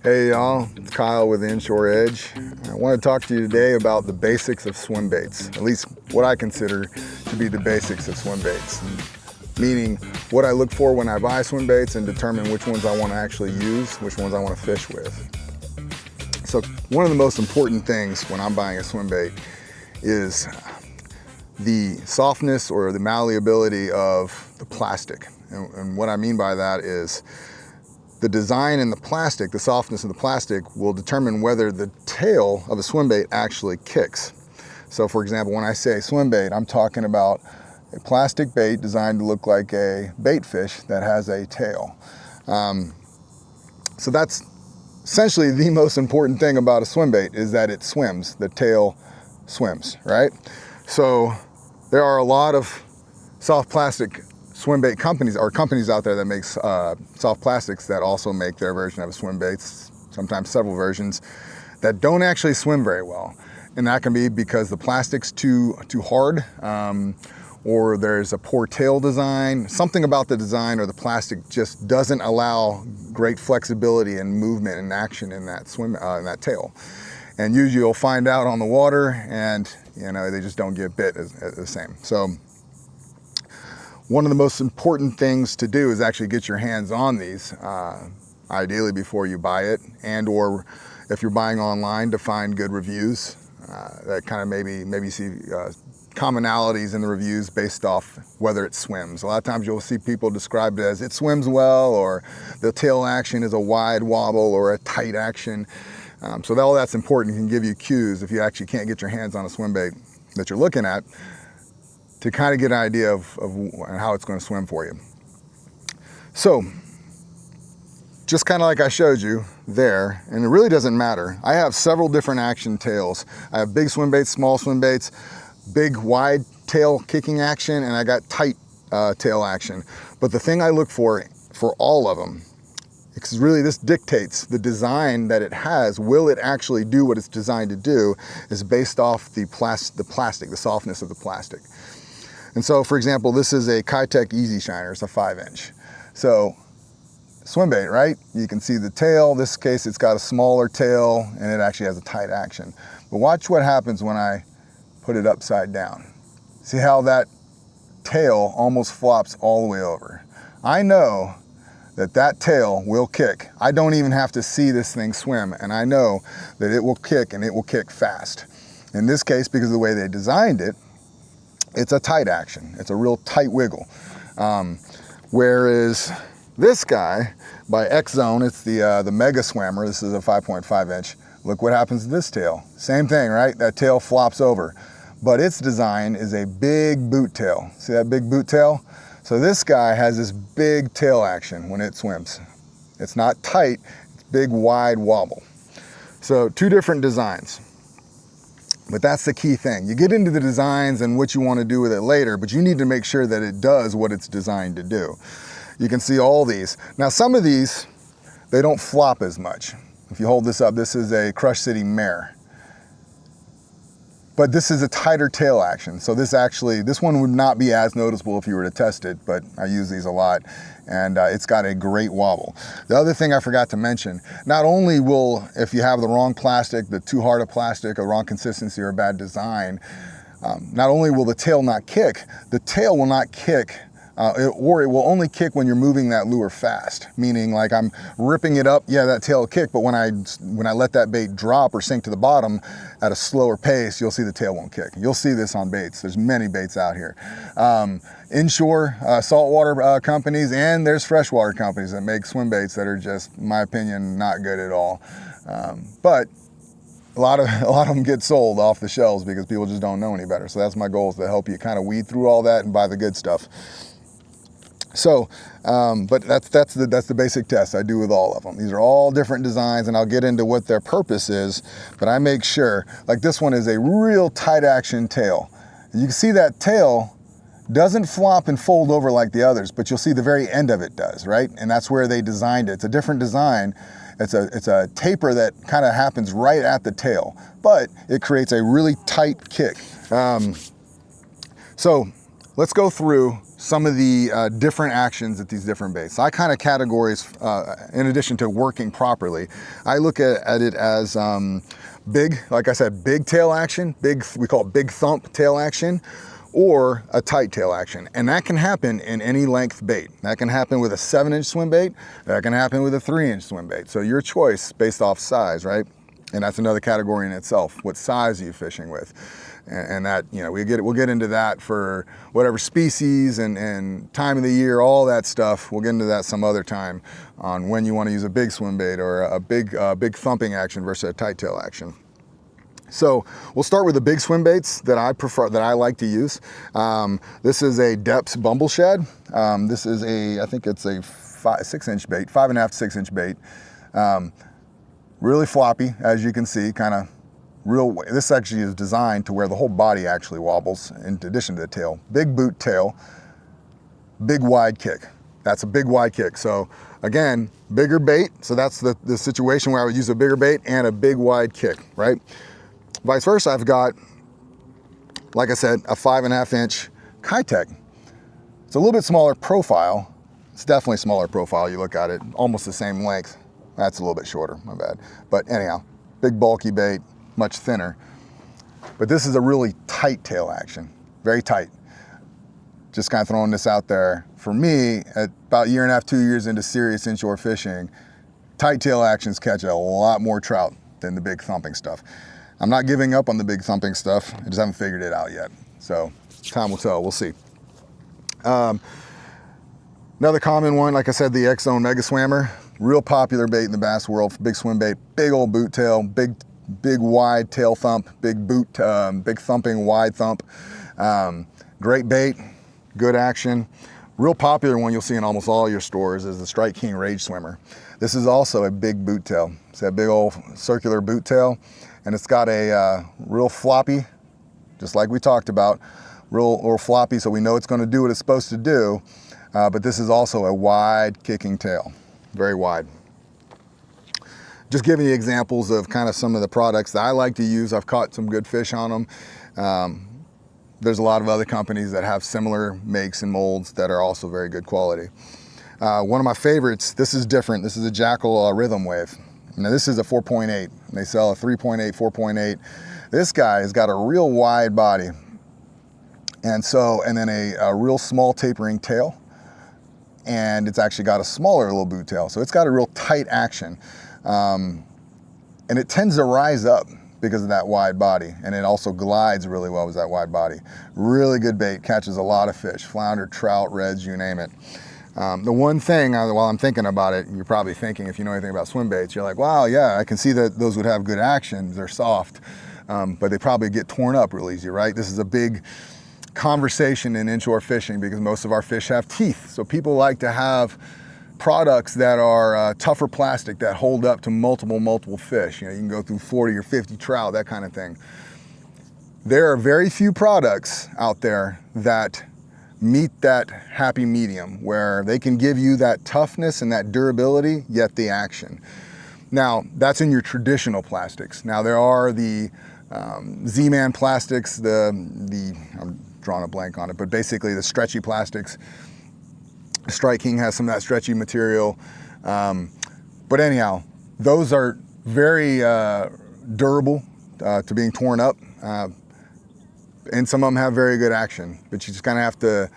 Hey y'all, it's Kyle with Inshore Edge. I want to talk to you today about the basics of swim baits, at least what I consider to be the basics of swim baits, meaning what I look for when I buy swim baits and determine which ones I want to actually use, which ones I want to fish with. So one of the most important things when I'm buying a swim bait is the softness or the malleability of the plastic. And what I mean by that is the design in the plastic, the softness of the plastic, will determine whether the tail of a swim bait actually kicks. So for example, when I say swim bait, I'm talking about a plastic bait designed to look like a bait fish that has a tail. So that's essentially the most important thing about a swim bait, is that it swims, the tail swims, right? So there are a lot of soft plastic swim bait companies, or companies out there that makes soft plastics that also make their version of swim baits, sometimes several versions, that don't actually swim very well. And that can be because the plastic's too hard, or there's a poor tail design. Something about the design or the plastic just doesn't allow great flexibility and movement and action in that in that tail. And usually you'll find out on the water, and they just don't get bit as the same. So one of the most important things to do is actually get your hands on these, ideally before you buy it, and or if you're buying online, to find good reviews that kind of maybe see commonalities in the reviews based off whether it swims. A lot of times you'll see people describe it as it swims well, or the tail action is a wide wobble or a tight action. So all that's important. It can give you cues if you actually can't get your hands on a swim bait that you're looking at, to kind of get an idea of how it's going to swim for you. So just kind of like I showed you there, and it really doesn't matter. I have several different action tails. I have big swim baits, small swim baits, big wide tail kicking action, and I got tight tail action. But the thing I look for all of them, because really this dictates the design that it has, will it actually do what it's designed to do, is based off the plastic, the softness of the plastic. And so, for example, this is a Kitech Easy Shiner. It's a 5-inch. So, swim bait, right? You can see the tail. In this case, it's got a smaller tail, and it actually has a tight action. But watch what happens when I put it upside down. See how that tail almost flops all the way over? I know that tail will kick. I don't even have to see this thing swim, and I know that it will kick, and it will kick fast. In this case, because of the way they designed it, it's a tight action. It's a real tight wiggle. Whereas this guy, by X-Zone, it's the Mega Swammer. This is a 5.5-inch. Look what happens to this tail. Same thing, right? That tail flops over. But its design is a big boot tail. See that big boot tail? So this guy has this big tail action when it swims. It's not tight, it's big, wide wobble. So two different designs. But that's the key thing. You get into the designs and what you want to do with it later, but you need to make sure that it does what it's designed to do. You can see all these. Now some of these, they don't flop as much. If you hold this up, this is a Crush City Mare. But this is a tighter tail action. So this one would not be as noticeable if you were to test it, but I use these a lot, and it's got a great wobble. The other thing I forgot to mention, not only will, if you have the wrong plastic, the too hard of plastic, a wrong consistency or a bad design, not only will the tail not kick, the tail will not kick, or it will only kick when you're moving that lure fast. Meaning, like, I'm ripping it up, yeah, that tail will kick, but when I let that bait drop or sink to the bottom at a slower pace, you'll see the tail won't kick. You'll see this on baits. There's many baits out here. Inshore saltwater companies, and there's freshwater companies that make swim baits that are just, in my opinion, not good at all. But a lot of them get sold off the shelves because people just don't know any better. So that's my goal, is to help you kind of weed through all that and buy the good stuff. So, but that's the basic test I do with all of them. These are all different designs, and I'll get into what their purpose is, but I make sure, like this one is a real tight action tail. You can see that tail doesn't flop and fold over like the others, but you'll see the very end of it does, right? And that's where they designed it. It's a different design. It's a taper that kind of happens right at the tail, but it creates a really tight kick. So let's go through some of the different actions at these different baits. I kind of categorize, in addition to working properly, I look at it as big, like I said, big tail action, we call it big thump tail action, or a tight tail action. And that can happen in any length bait. That can happen with a 7-inch swim bait, that can happen with a 3-inch swim bait. So your choice based off size, right? And that's another category in itself. What size are you fishing with? And that, you know, we'll get into that for whatever species and time of the year, all that stuff. We'll get into that some other time on when you want to use a big swim bait or a big thumping action versus a tight tail action. So we'll start with the big swim baits that I prefer, that I like to use. This is a Depths Bumble Shad. This is I think it's a 6-inch bait, 5.5 to 6-inch bait. Really floppy, as you can see, kind of this actually is designed to where the whole body actually wobbles in addition to the tail. Big boot tail, big wide kick. That's a big wide kick. So again, bigger bait. So that's the situation where I would use a bigger bait and a big wide kick, right? Vice versa, I've got, like I said, a 5.5-inch Kitech. It's a little bit smaller profile. It's definitely smaller profile. You look at it, almost the same length. That's a little bit shorter, my bad. But anyhow, big bulky bait, much thinner. But this is a really tight tail action, very tight. Just kind of throwing this out there. For me, at about 1.5 years, 2 years into serious inshore fishing, tight tail actions catch a lot more trout than the big thumping stuff. I'm not giving up on the big thumping stuff. I just haven't figured it out yet. So time will tell, we'll see. Another common one, like I said, the X-Zone Mega Swammer. Real popular bait in the bass world, big swim bait, big old boot tail, big wide tail thump, big boot, big thumping wide thump. Great bait, good action. Real popular one you'll see in almost all your stores is the Strike King Rage Swimmer. This is also a big boot tail. It's a big old circular boot tail, and it's got a real floppy, just like we talked about, real floppy, so we know it's going to do what it's supposed to do. But this is also a wide kicking tail, very wide. Just giving you examples of kind of some of the products that I like to use. I've caught some good fish on them. There's a lot of other companies that have similar makes and molds that are also very good quality. One of my favorites, this is different. This is a Jackal Rhythm Wave. Now this is a 4.8. They sell a 3.8, 4.8. This guy has got a real wide body. And then a real small tapering tail. And it's actually got a smaller little boot tail. So it's got a real tight action. And it tends to rise up because of that wide body. And it also glides really well with that wide body. Really good bait, catches a lot of fish, flounder, trout, reds, you name it. The one thing, while I'm thinking about it, you're probably thinking, if you know anything about swim baits, you're like, wow, yeah, I can see that those would have good action. They're soft, but they probably get torn up real easy, right? This is a big conversation in inshore fishing because most of our fish have teeth. So people like to have products that are tougher plastic that hold up to multiple fish. You know, you can go through 40 or 50 trout, that kind of thing. There are very few products out there that meet that happy medium where they can give you that toughness and that durability, yet the action. Now, that's in your traditional plastics. Now, there are the Z-Man plastics, I'm drawing a blank on it, but basically the stretchy plastics. Strike King has some of that stretchy material. But anyhow, those are very durable to being torn up. And some of them have very good action, but you just kind of have to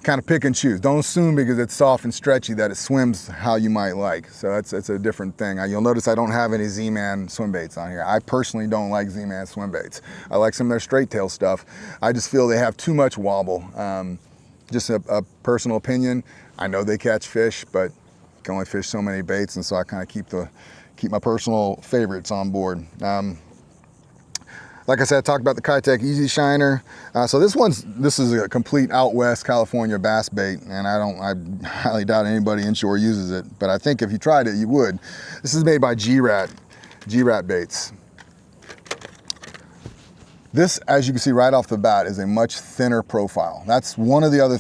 kind of pick and choose. Don't assume because it's soft and stretchy that it swims how you might like. So it's a different thing. You'll notice I don't have any Z-Man swim baits on here. I personally don't like Z-Man swim baits. I like some of their straight tail stuff. I just feel they have too much wobble. Just a personal opinion. I know they catch fish, but you can only fish so many baits, and so I kind of keep my personal favorites on board. Like I said, I talked about the Kitech Easy Shiner. So this is a complete out west California bass bait, and I highly doubt anybody inshore uses it, but I think if you tried it, you would. This is made by G-Rat Baits. This, as you can see right off the bat, is a much thinner profile. That's one of the other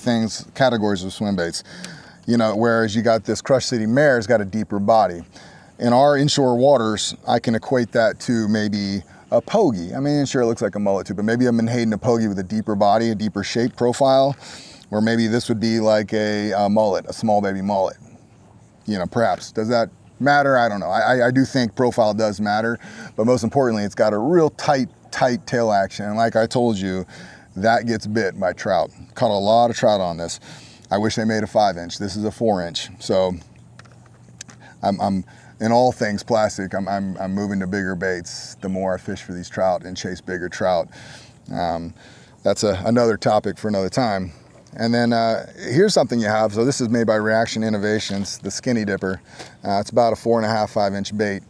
categories of swim baits. You know, whereas you got this Crush City Mare's got a deeper body. in our inshore waters, I can equate that to maybe a pogie. I mean, sure, it looks like a mullet too, but maybe a menhaden, a pogie with a deeper body, a deeper shape profile, or maybe this would be like a mullet, a small baby mullet. You know, perhaps. Does that matter? I don't know. I do think profile does matter, but most importantly, it's got a real tight tail action. And like I told you, that gets bit by trout. Caught a lot of trout on this. I wish they made a 5-inch. This is a 4-inch. So I'm in all things plastic, I'm moving to bigger baits the more I fish for these trout and chase bigger trout. That's another topic for another time. And then here's something you have. So this is made by Reaction Innovations, the Skinny Dipper. It's about a 4.5, 5-inch bait.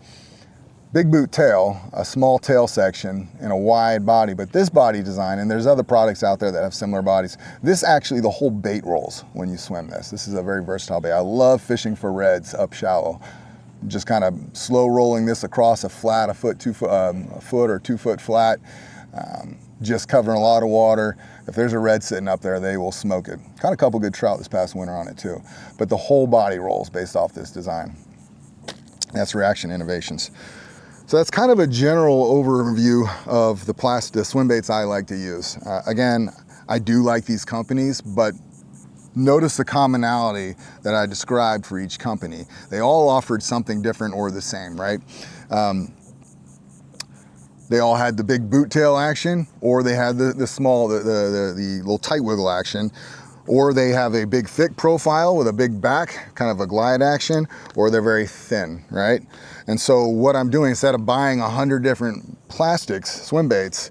Big boot tail, a small tail section, and a wide body. But this body design, and there's other products out there that have similar bodies, this actually, the whole bait rolls when you swim this. This is a very versatile bait. I love fishing for reds up shallow. Just kind of slow rolling this across a flat, a foot or 2 foot flat, just covering a lot of water. If there's a red sitting up there, they will smoke it. Caught a couple good trout this past winter on it too. But the whole body rolls based off this design. That's Reaction Innovations. So that's kind of a general overview of the swim baits I like to use. Again, I do like these companies, but notice the commonality that I described for each company. They all offered something different or the same, right? They all had the big boot tail action, or they had the small, the little tight wiggle action, or they have a big thick profile with a big back, kind of a glide action, or they're very thin, right? And so what I'm doing, instead of buying 100 different plastics, swim baits,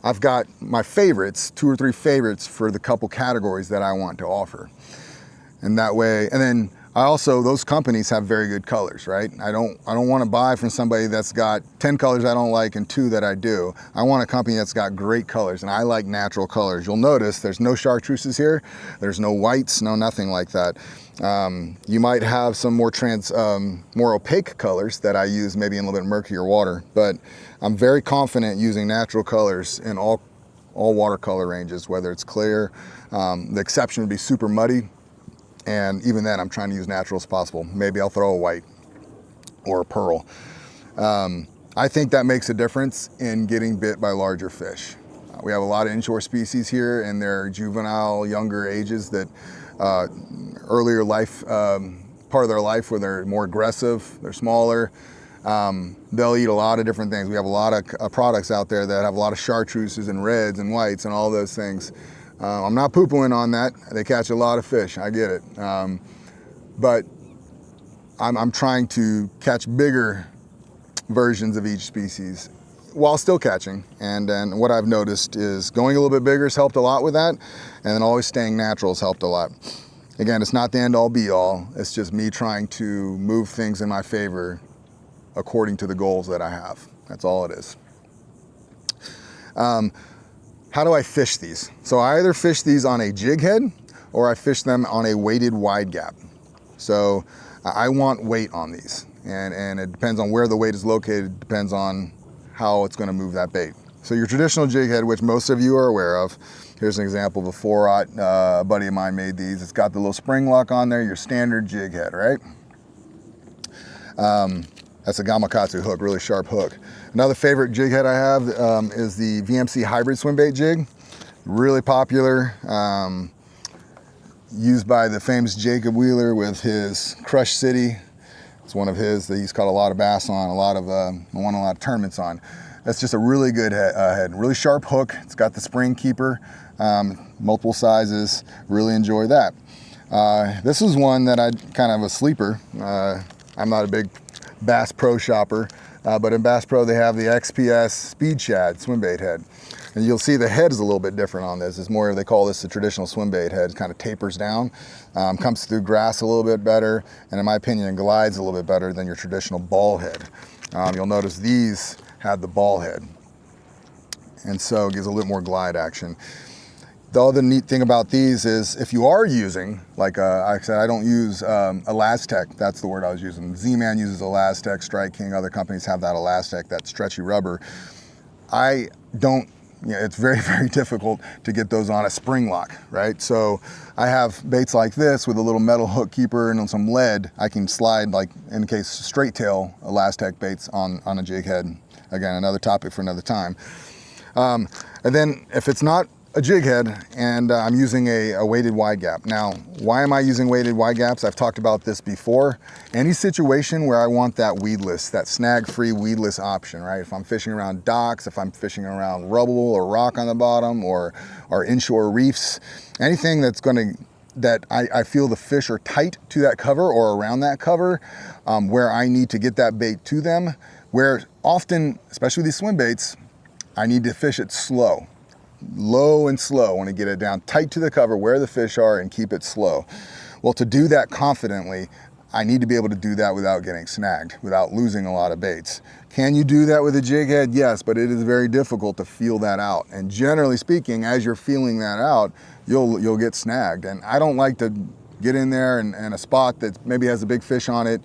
I've got my favorites, 2 or 3 favorites for the couple categories that I want to offer. And that way, and then I also, those companies have very good colors, right? I don't want to buy from somebody that's got 10 colors I don't like and 2 that I do. I want a company that's got great colors, and I like natural colors. You'll notice there's no chartreuses here. There's no whites, no nothing like that. You might have some more more opaque colors that I use maybe in a little bit murkier water, but I'm very confident using natural colors in all watercolor ranges, whether it's clear. The exception would be super muddy. And even then, I'm trying to use natural as possible. Maybe I'll throw a white or a pearl. I think that makes a difference in getting bit by larger fish. We have a lot of inshore species here in their juvenile, younger ages that earlier life, part of their life where they're more aggressive, they're smaller. They'll eat a lot of different things. We have a lot of products out there that have a lot of chartreuses and reds and whites and all those things. I'm not poo-pooing on that. They catch a lot of fish, I get it. But I'm trying to catch bigger versions of each species while still catching. And then what I've noticed is going a little bit bigger has helped a lot with that. And then always staying natural has helped a lot. Again, it's not the end all be all. It's just me trying to move things in my favor according to the goals that I have. That's all it is. How do I fish these? So I either fish these on a jig head or I fish them on a weighted wide gap. So I want weight on these, and it depends on where the weight is located, depends on how it's going to move that bait. So your traditional jig head, which most of you are aware of, here's an example of a 4-aught, a buddy of mine made these. It's got the little spring lock on there, your standard jig head, right? That's a Gamakatsu hook, really sharp hook. Another favorite jig head I have is the VMC hybrid swim bait jig. Really popular, used by the famous Jacob Wheeler with his Crush City. It's one of his that he's caught a lot of bass on, won a lot of tournaments on. That's just a really good head, really sharp hook. It's got the spring keeper, multiple sizes, really enjoy that. This is one that I kind of a sleeper. I'm not a big Bass Pro shopper, but in Bass Pro they have the XPS Speed Shad swim bait head. And you'll see the head is a little bit different on this. It's more, they call this the traditional swim bait head. It kind of tapers down, comes through grass a little bit better, and in my opinion, it glides a little bit better than your traditional ball head. You'll notice these have the ball head, and so it gives a little more glide action. The other neat thing about these is if you are using, like I said, I don't use Elastec, that's the word I was using. Z-Man uses Elastec, Strike King, other companies have that Elastec, that stretchy rubber. I don't it's very, very difficult to get those on a spring lock, right? So I have baits like this with a little metal hook keeper and some lead. I can slide, like in the case straight tail Elastec baits on a jig head. Again, another topic for another time. And then if it's not a jig head and I'm using a weighted wide gap. Now, why am I using weighted wide gaps? I've talked about this before. Any situation where I want that weedless, that snag-free weedless option, right? If I'm fishing around docks, if I'm fishing around rubble or rock on the bottom or inshore reefs, anything that's that I feel the fish are tight to that cover or around that cover, where I need to get that bait to them, where often, especially these swim baits, I need to fish it slow. Low and slow. I want to get it down tight to the cover where the fish are and keep it slow. Well, to do that confidently, I need to be able to do that without getting snagged, without losing a lot of baits. Can you do that with a jig head? Yes, but it is very difficult to feel that out. And generally speaking, as you're feeling that out, you'll get snagged. And I don't like to get in there and a spot that maybe has a big fish on it,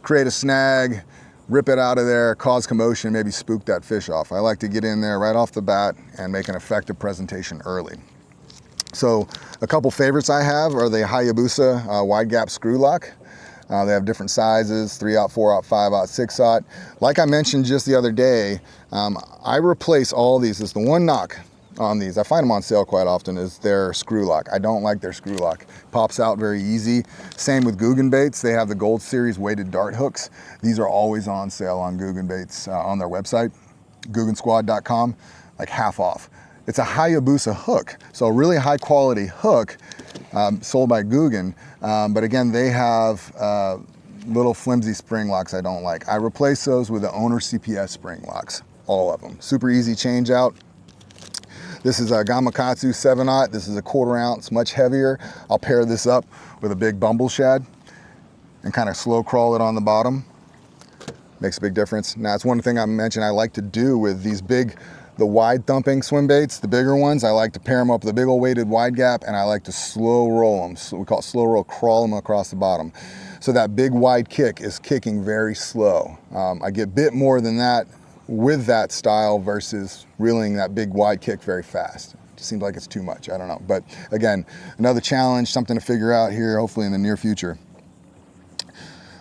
create a snag, rip it out of there, cause commotion, maybe spook that fish off. I like to get in there right off the bat and make an effective presentation early. So a couple favorites I have are the Hayabusa wide gap screw lock. They have different sizes, 3/0, 4/0, 5/0, 6/0. Like I mentioned just the other day, I replace all these. It's the one knock on these. I find them on sale quite often is their screw lock. I don't like their screw lock. Pops out very easy. Same with Guggen baits. They have the Gold Series weighted dart hooks. These are always on sale on Guggen baits on their website, GuggenSquad.com, like half off. It's a Hayabusa hook, so a really high quality hook sold by Guggen. But again, they have little flimsy spring locks I don't like. I replace those with the Owner CPS spring locks, all of them. Super easy change out. This is a Gamakatsu 7/0. This is a 1/4 ounce, much heavier. I'll pair this up with a big bumble shad and kind of slow crawl it on the bottom. Makes a big difference. Now, it's one thing I mentioned I like to do with these the wide thumping swim baits, the bigger ones. I like to pair them up with a big old weighted wide gap, and I like to slow roll them. So we call it slow roll, crawl them across the bottom. So that big wide kick is kicking very slow. I get bit more than that with that style versus reeling that big wide kick very fast. It seems like it's too much, I don't know. But again, another challenge, something to figure out here, hopefully in the near future.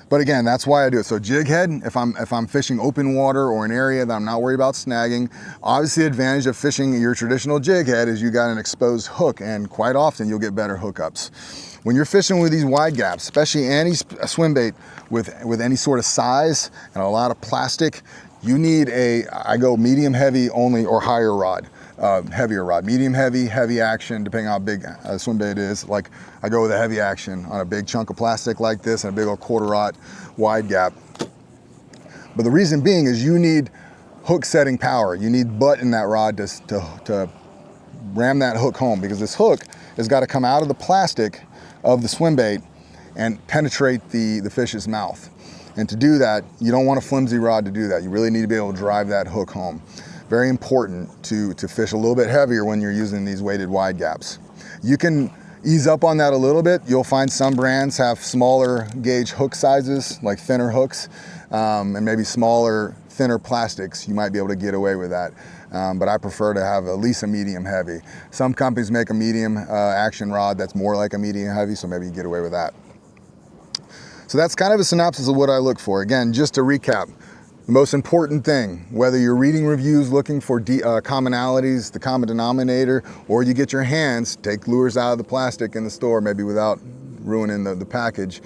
But again, that's why I do it. So jig head, if I'm fishing open water or an area that I'm not worried about snagging, obviously the advantage of fishing your traditional jig head is you got an exposed hook, and quite often you'll get better hookups. When you're fishing with these wide gaps, especially any swim bait with any sort of size and a lot of plastic, you need I go medium heavy only or higher rod, heavier rod. Medium heavy, heavy action, depending on how big a swim bait is. Like I go with a heavy action on a big chunk of plastic like this and a big old 1/4 wide gap. But the reason being is you need hook setting power. You need butt in that rod to ram that hook home, because this hook has got to come out of the plastic of the swim bait and penetrate the fish's mouth. And to do that, you don't want a flimsy rod to do that. You really need to be able to drive that hook home. Very important to fish a little bit heavier when you're using these weighted wide gaps. You can ease up on that a little bit. You'll find some brands have smaller gauge hook sizes, like thinner hooks, and maybe smaller, thinner plastics. You might be able to get away with that. But I prefer to have at least a medium heavy. Some companies make a medium action rod that's more like a medium heavy, so maybe you get away with that. So that's kind of a synopsis of what I look for. Again, just to recap, the most important thing, whether you're reading reviews looking for commonalities, the common denominator, or you get your hands, take lures out of the plastic in the store, maybe without ruining the package,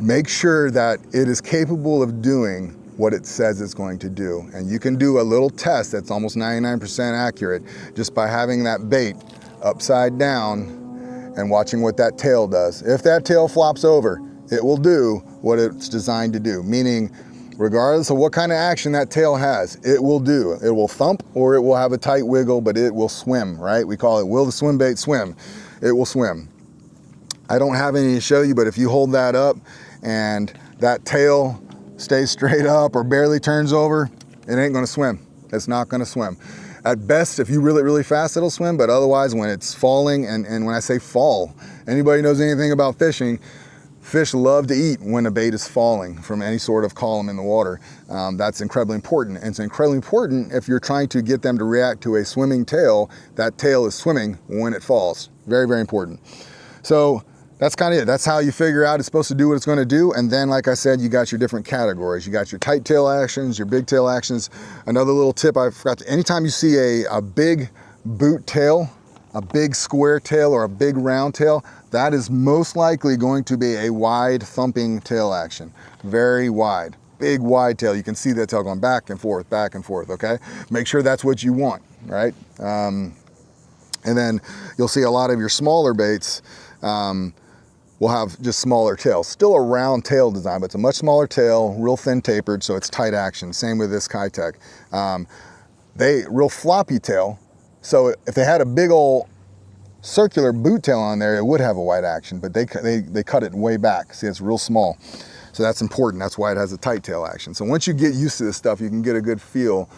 make sure that it is capable of doing what it says it's going to do. And you can do a little test that's almost 99% accurate just by having that bait upside down and watching what that tail does. If that tail flops over, it will do what it's designed to do, meaning regardless of what kind of action that tail has, it will do. It will thump or it will have a tight wiggle, but it will swim, right? We call it, will the swim bait swim? It will swim. I don't have any to show you, but if you hold that up and that tail stays straight up or barely turns over, it ain't gonna swim. It's not gonna swim. At best, if you reel it really fast, it'll swim, but otherwise when it's falling, and when I say fall, anybody knows anything about fishing, Fish love to eat when a bait is falling from any sort of column in the water. That's incredibly important. And it's incredibly important if you're trying to get them to react to a swimming tail. That tail is swimming when it falls. Very, very important. So that's kind of it. That's how you figure out it's supposed to do what it's going to do. And then, like I said, you got your different categories. You got your tight tail actions, your big tail actions. Another little tip I forgot to, anytime you see a big boot tail, a big square tail or a big round tail, that is most likely going to be a wide thumping tail action. Very wide, big wide tail. You can see that tail going back and forth, okay? Make sure that's what you want, right? And then you'll see a lot of your smaller baits will have just smaller tails. Still a round tail design, but it's a much smaller tail, real thin tapered, so it's tight action. Same with this Kitech. Real floppy tail, so if they had a big old circular boot tail on there, it would have a wide action, but they cut it way back. See, it's real small. So that's important. That's why it has a tight tail action. So once you get used to this stuff, you can get a good feel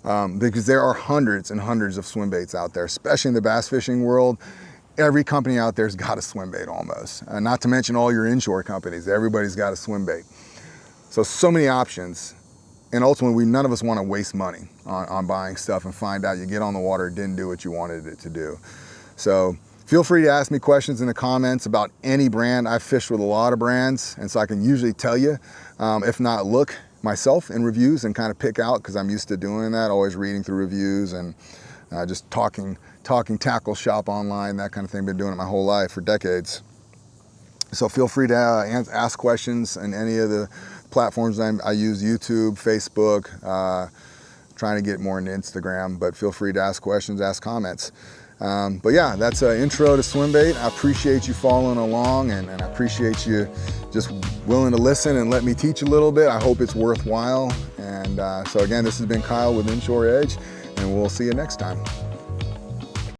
because there are hundreds and hundreds of swim baits out there, especially in the bass fishing world. Every company out there's got a swim bait almost. Not to mention all your inshore companies. Everybody's got a swim bait. So many options. And ultimately, none of us want to waste money on buying stuff and find out you get on the water, it didn't do what you wanted it to do. So feel free to ask me questions in the comments about any brand. I've fished with a lot of brands, and so I can usually tell you, if not look myself in reviews and kind of pick out, because I'm used to doing that, always reading through reviews and just talking tackle shop online, that kind of thing. Been doing it my whole life for decades. So feel free to ask questions in any of the platforms I use, YouTube, Facebook, trying to get more into Instagram, but feel free to ask questions, ask comments. But yeah, that's an intro to Swimbait. I appreciate you following along, and I appreciate you just willing to listen and let me teach a little bit. I hope it's worthwhile. And so again, this has been Kyle with Inshore Edge, and we'll see you next time.